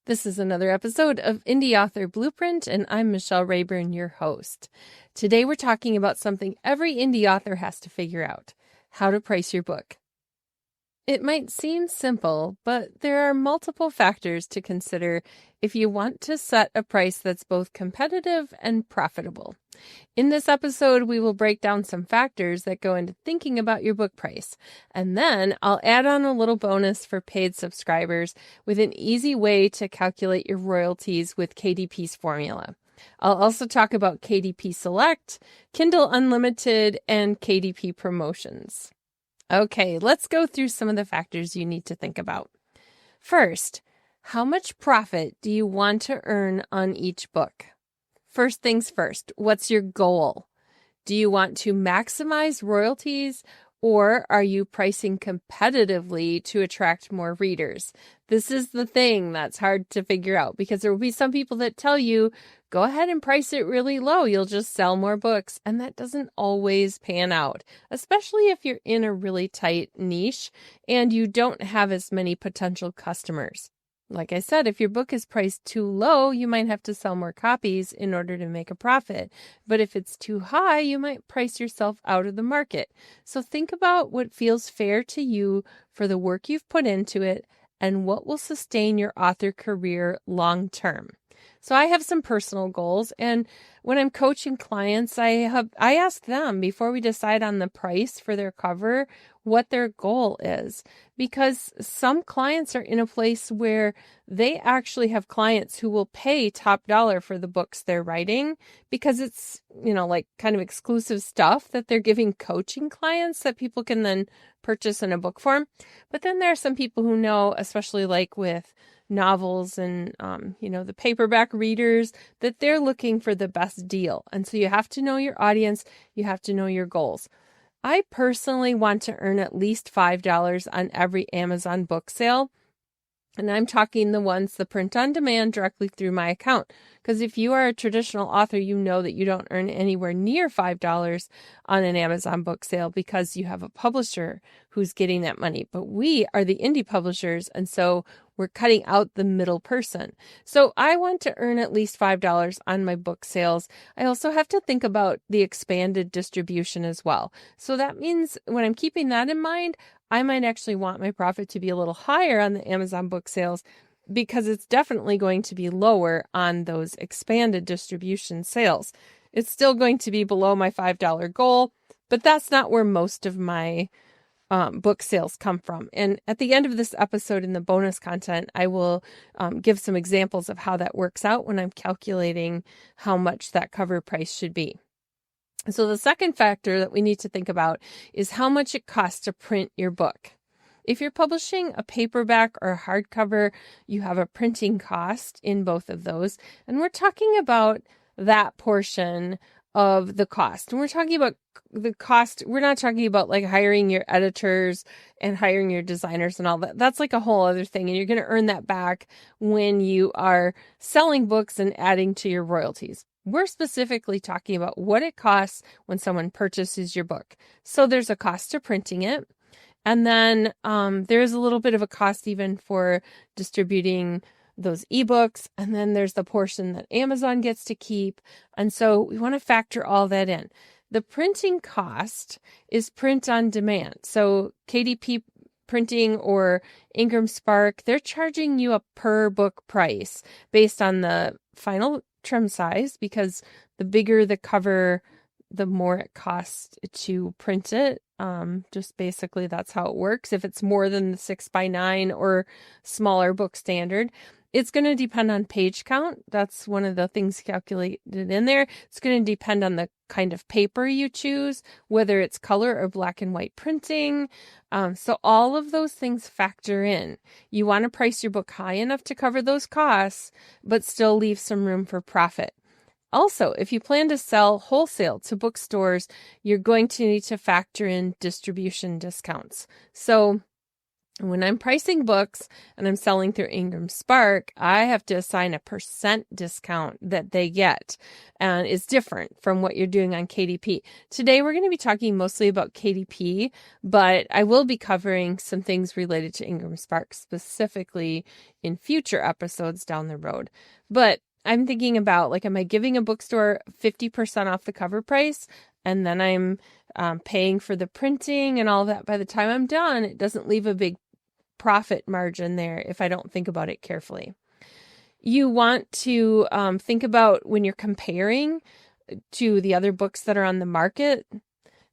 This is another episode of Indie Author Blueprint, and I'm Michelle Rayburn, your host. Today we're talking about something every indie author has to figure out: how to price your book. It might seem simple, but there are multiple factors to consider if you want to set a price that's both competitive and profitable. In this episode, we will break down some factors that go into thinking about your book price, and then I'll add on a little bonus for paid subscribers with an easy way to calculate your royalties with KDP's formula. I'll also talk about KDP Select, Kindle Unlimited, and KDP promotions. Okay, let's go through some of the factors you need to think about. First, how much profit do you want to earn on each book? First things first, what's your goal? Do you want to maximize royalties, or are you pricing competitively to attract more readers? This is the thing that's hard to figure out, because there will be some people that tell you, go ahead and price it really low, you'll just sell more books. And that doesn't always pan out, especially if you're in a really tight niche and you don't have as many potential customers. Like I said, if your book is priced too low, you might have to sell more copies in order to make a profit. But if it's too high, you might price yourself out of the market. So think about what feels fair to you for the work you've put into it and what will sustain your author career long term. So I have some personal goals, and when I'm coaching clients, I ask them before we decide on the price for their cover what their goal is, because some clients are in a place where they actually have clients who will pay top dollar for the books they're writing because it's, like kind of exclusive stuff that they're giving coaching clients that people can then purchase in a book form. But then there are some people who know, especially like with novels and, the paperback readers, that they're looking for the best deal. And so you have to know your audience. You have to know your goals. I personally want to earn at least $5 on every Amazon book sale. And I'm talking the print on demand directly through my account. Because if you are a traditional author, you know that you don't earn anywhere near $5 on an Amazon book sale because you have a publisher who's getting that money. But we are the indie publishers, and so we're cutting out the middle person. So I want to earn at least $5 on my book sales. I also have to think about the expanded distribution as well. So that means when I'm keeping that in mind, I might actually want my profit to be a little higher on the Amazon book sales because it's definitely going to be lower on those expanded distribution sales. It's still going to be below my $5 goal, but that's not where most of my book sales come from. And at the end of this episode in the bonus content, I will give some examples of how that works out when I'm calculating how much that cover price should be. So the second factor that we need to think about is how much it costs to print your book. If you're publishing a paperback or a hardcover, you have a printing cost in both of those. And we're talking about that portion of the cost. And we're talking about the cost. We're not talking about like hiring your editors and hiring your designers and all that. That's like a whole other thing. And you're going to earn that back when you are selling books and adding to your royalties. We're specifically talking about what it costs when someone purchases your book. So there's a cost to printing it. And then there's a little bit of a cost even for distributing those ebooks. And then there's the portion that Amazon gets to keep. And so we want to factor all that in. The printing cost is print on demand. So KDP Printing or Ingram Spark, they're charging you a per book price based on the final trim size, because the bigger the cover, the more it costs to print it. Just basically that's how it works. If it's more than the 6x9 or smaller book standard, it's going to depend on page count. That's one of the things calculated in there. It's going to depend on the kind of paper you choose, whether it's color or black and white printing. So all of those things factor in. You want to price your book high enough to cover those costs, but still leave some room for profit. Also, if you plan to sell wholesale to bookstores, you're going to need to factor in distribution discounts. So When I'm pricing books and I'm selling through Ingram Spark, I have to assign a percent discount that they get, and it's different from what you're doing on KDP. Today, we're going to be talking mostly about KDP, but I will be covering some things related to Ingram Spark specifically in future episodes down the road. But I'm thinking about, like, am I giving a bookstore 50% off the cover price? And then I'm paying for the printing and all that. By the time I'm done, it doesn't leave a big profit margin there if I don't think about it carefully. You want to think about when you're comparing to the other books that are on the market.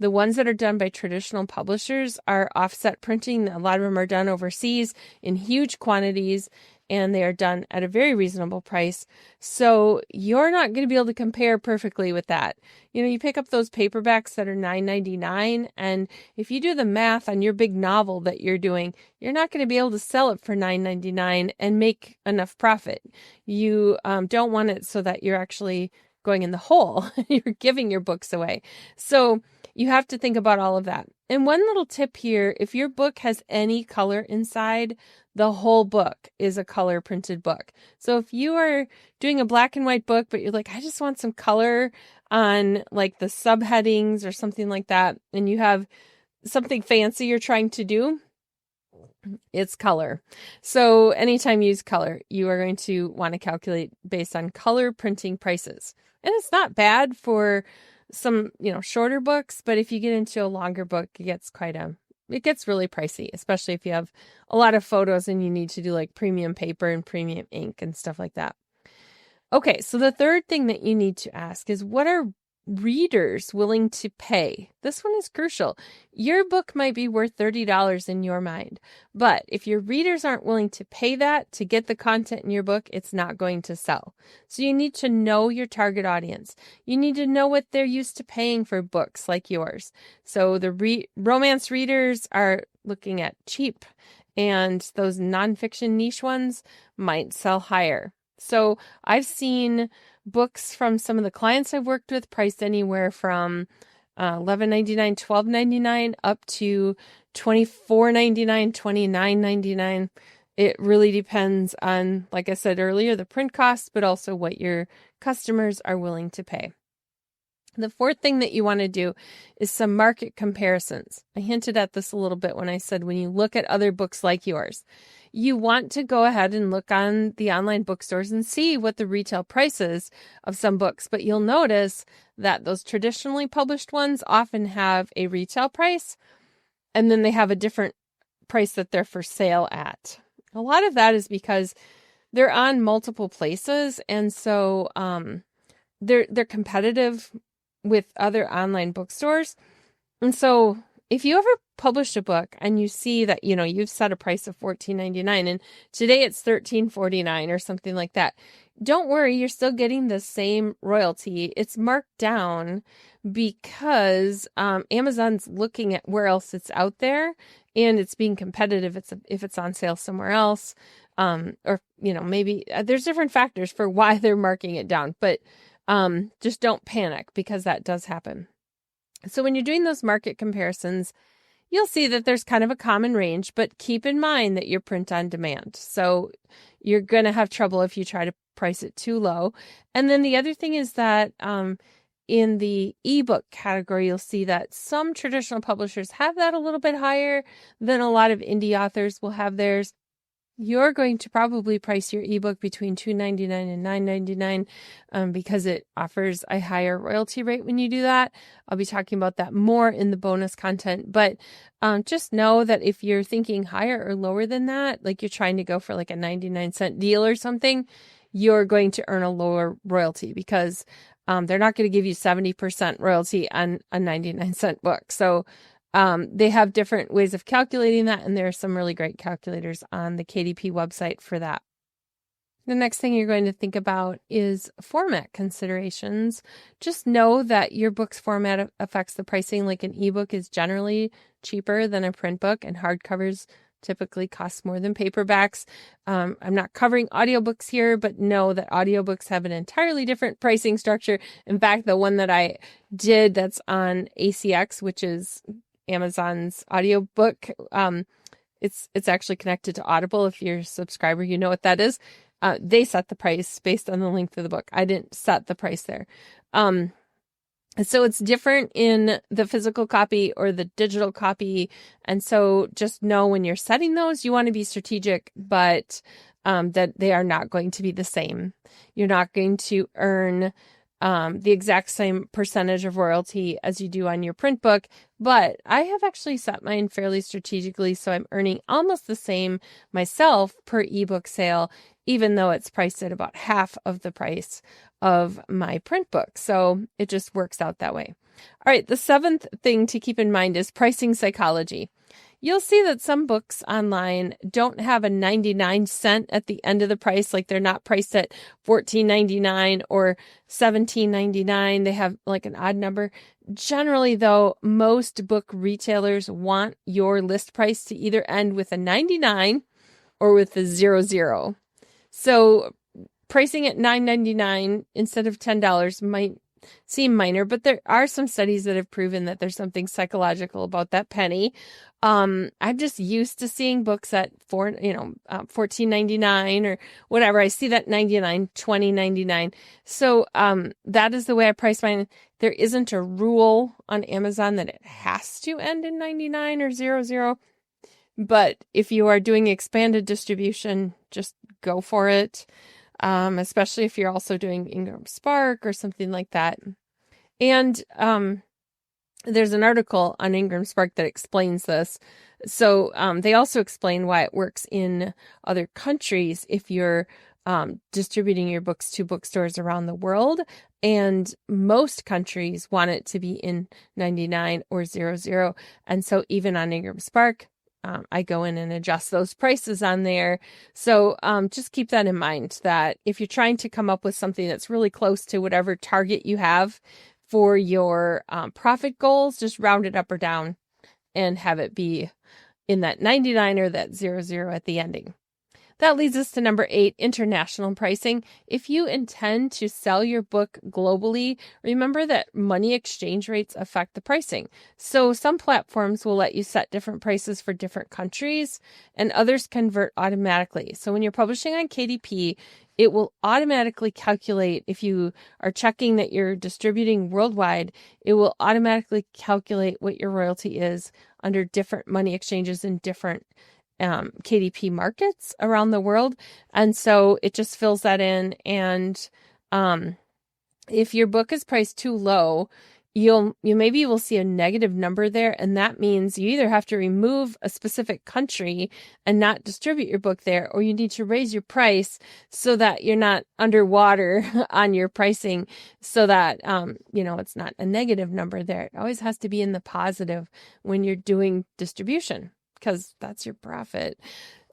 The ones that are done by traditional publishers are offset printing. A lot of them are done overseas in huge quantities, and they are done at a very reasonable price. So you're not going to be able to compare perfectly with that. You pick up those paperbacks that are $9.99, and if you do the math on your big novel that you're doing, you're not going to be able to sell it for $9.99 and make enough profit. You don't want it so that you're actually going in the hole. You're giving your books away. So you have to think about all of that. And one little tip here, if your book has any color inside, the whole book is a color printed book. So if you are doing a black and white book, but you're like, I just want some color on like the subheadings or something like that, and you have something fancy you're trying to do, it's color. So anytime you use color, you are going to want to calculate based on color printing prices. And it's not bad for some, shorter books, but if you get into a longer book, it gets really pricey, especially if you have a lot of photos and you need to do like premium paper and premium ink and stuff like that. Okay, so the third thing that you need to ask is, what are readers willing to pay? This one is crucial. Your book might be worth $30 in your mind, but if your readers aren't willing to pay that to get the content in your book, it's not going to sell. So you need to know your target audience. You need to know what they're used to paying for books like yours. So the romance readers are looking at cheap, and those nonfiction niche ones might sell higher. So I've seen books from some of the clients I've worked with priced anywhere from $11.99, $12.99 up to $24.99, $29.99. It really depends on, like I said earlier, the print costs, but also what your customers are willing to pay. The fourth thing that you want to do is some market comparisons. I hinted at this a little bit when I said when you look at other books like yours, you want to go ahead and look on the online bookstores and see what the retail price is of some books. But you'll notice that those traditionally published ones often have a retail price, and then they have a different price that they're for sale at. A lot of that is because they're on multiple places, and so they're competitive with other online bookstores. And so if you ever publish a book and you see that, you've set a price of $14.99 and today it's $13.49 or something like that, don't worry, you're still getting the same royalty. It's marked down because Amazon's looking at where else it's out there, and it's being competitive if it's on sale somewhere else. Or maybe there's different factors for why they're marking it down, but just don't panic, because that does happen. So when you're doing those market comparisons, you'll see that there's kind of a common range, but keep in mind that you're print on demand. So you're going to have trouble if you try to price it too low. And then the other thing is that in the ebook category, you'll see that some traditional publishers have that a little bit higher than a lot of indie authors will have theirs. You're going to probably price your ebook between $2.99 and $9.99 because it offers a higher royalty rate when you do that. I'll be talking about that more in the bonus content, but just know that if you're thinking higher or lower than that, like you're trying to go for like a 99-cent deal or something, you're going to earn a lower royalty because they're not going to give you 70% royalty on a 99-cent book. So they have different ways of calculating that, and there are some really great calculators on the KDP website for that. The next thing you're going to think about is format considerations. Just know that your book's format affects the pricing. Like an ebook is generally cheaper than a print book, and hardcovers typically cost more than paperbacks. I'm not covering audiobooks here, but know that audiobooks have an entirely different pricing structure. In fact, the one that I did that's on ACX, which is Amazon's audiobook It's actually connected to Audible. If you're a subscriber, you know what that is. They set the price based on the length of the book. I didn't set the price there. So it's different in the physical copy or the digital copy. And so just know when you're setting those, you want to be strategic, but that they are not going to be the same. You're not going to earn the exact same percentage of royalty as you do on your print book, but I have actually set mine fairly strategically, so I'm earning almost the same myself per ebook sale, even though it's priced at about half of the price of my print book. So it just works out that way. All right, the seventh thing to keep in mind is pricing psychology. You'll see that some books online don't have a 99 cent at the end of the price, like they're not priced at $14.99 or $17.99. They have like an odd number. Generally, though, most book retailers want your list price to either end with a 99 or with a 00. So pricing at $9.99 instead of $10 might seem minor, but there are some studies that have proven that there's something psychological about that penny. I'm just used to seeing books at $14.99 or whatever. I see that 99, 20.99. So that is the way I price mine. There isn't a rule on Amazon that it has to end in 99 or 00. But if you are doing expanded distribution, just go for it. Especially if you're also doing Ingram Spark or something like that. And there's an article on Ingram Spark that explains this. So they also explain why it works in other countries if you're distributing your books to bookstores around the world. And most countries want it to be in 99 or 00. And so even on Ingram Spark, I go in and adjust those prices on there. So just keep that in mind, that if you're trying to come up with something that's really close to whatever target you have for your profit goals, just round it up or down and have it be in that 99 or that 00 at the ending. That leads us to number 8, international pricing. If you intend to sell your book globally, remember that money exchange rates affect the pricing. So some platforms will let you set different prices for different countries, and others convert automatically. So when you're publishing on KDP, it will automatically calculate, if you are checking that you're distributing worldwide, it will automatically calculate what your royalty is under different money exchanges in different KDP markets around the world. And so it just fills that in. And if your book is priced too low, you maybe will see a negative number there. And that means you either have to remove a specific country and not distribute your book there, or you need to raise your price so that you're not underwater on your pricing, so that, it's not a negative number there. It always has to be in the positive when you're doing distribution, because that's your profit.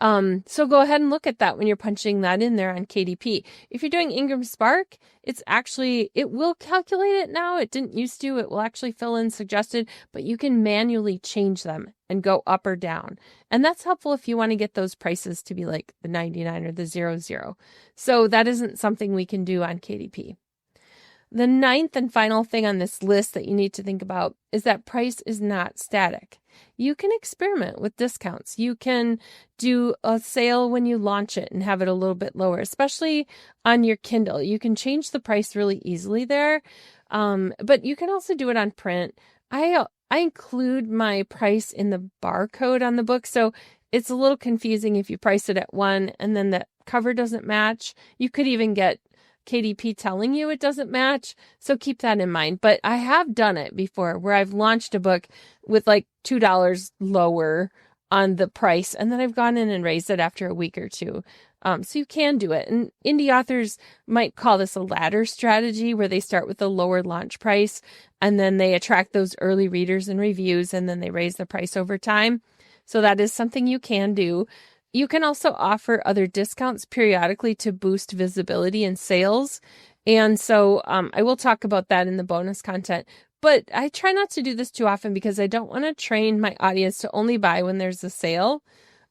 So go ahead and look at that when you're punching that in there on KDP. If you're doing Ingram Spark, it will calculate it now. It didn't used to. It will actually fill in suggested, but you can manually change them and go up or down. And that's helpful if you want to get those prices to be like the 99 or the 00. So that isn't something we can do on KDP. The 9th and final thing on this list that you need to think about is that price is not static. You can experiment with discounts. You can do a sale when you launch it and have it a little bit lower, especially on your Kindle. You can change the price really easily there, but you can also do it on print. I include my price in the barcode on the book, so it's a little confusing if you price it at 1 and then the cover doesn't match. You could even get KDP telling you it doesn't match. So keep that in mind. But I have done it before where I've launched a book with like $2 lower on the price, and then I've gone in and raised it after a week or two. So you can do it. And indie authors might call this a ladder strategy, where they start with a lower launch price and then they attract those early readers and reviews, and then they raise the price over time. So that is something you can do. You can also offer other discounts periodically to boost visibility and sales. And so I will talk about that in the bonus content. But I try not to do this too often because I don't want to train my audience to only buy when there's a sale.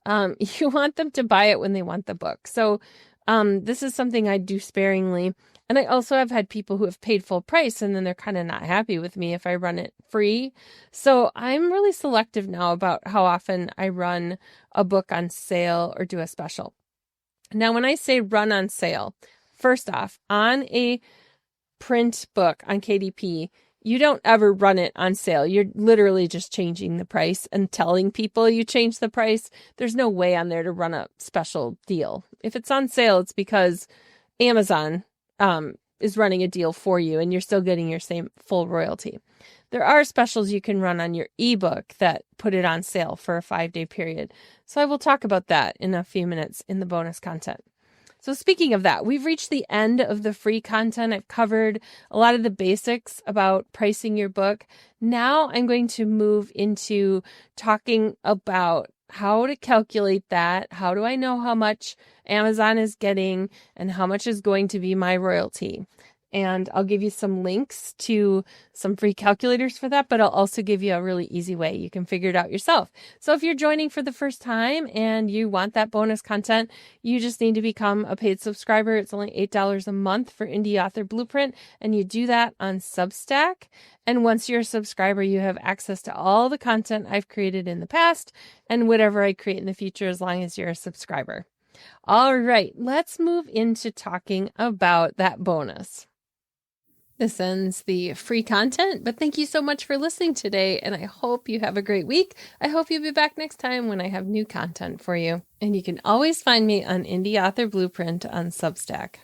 You want them to buy it when they want the book. So This is something I do sparingly. And I also have had people who have paid full price and then they're kind of not happy with me if I run it free. So I'm really selective now about how often I run a book on sale or do a special. Now, when I say run on sale, first off, on a print book on KDP, you don't ever run it on sale. You're literally just changing the price and telling people you changed the price. There's no way on there to run a special deal. If it's on sale, it's because Amazon is running a deal for you and you're still getting your same full royalty. There are specials you can run on your ebook that put it on sale for a 5-day period. So I will talk about that in a few minutes in the bonus content. So speaking of that, we've reached the end of the free content. I've covered a lot of the basics about pricing your book. Now I'm going to move into talking about how to calculate that. How do I know how much Amazon is getting and how much is going to be my royalty? And I'll give you some links to some free calculators for that, but I'll also give you a really easy way you can figure it out yourself. So if you're joining for the first time and you want that bonus content, you just need to become a paid subscriber. It's only $8 a month for Indie Author Blueprint, and you do that on Substack. And once you're a subscriber, you have access to all the content I've created in the past and whatever I create in the future as long as you're a subscriber. All right, let's move into talking about that bonus. This ends the free content, but thank you so much for listening today, and I hope you have a great week. I hope you'll be back next time when I have new content for you. And you can always find me on Indie Author Blueprint on Substack.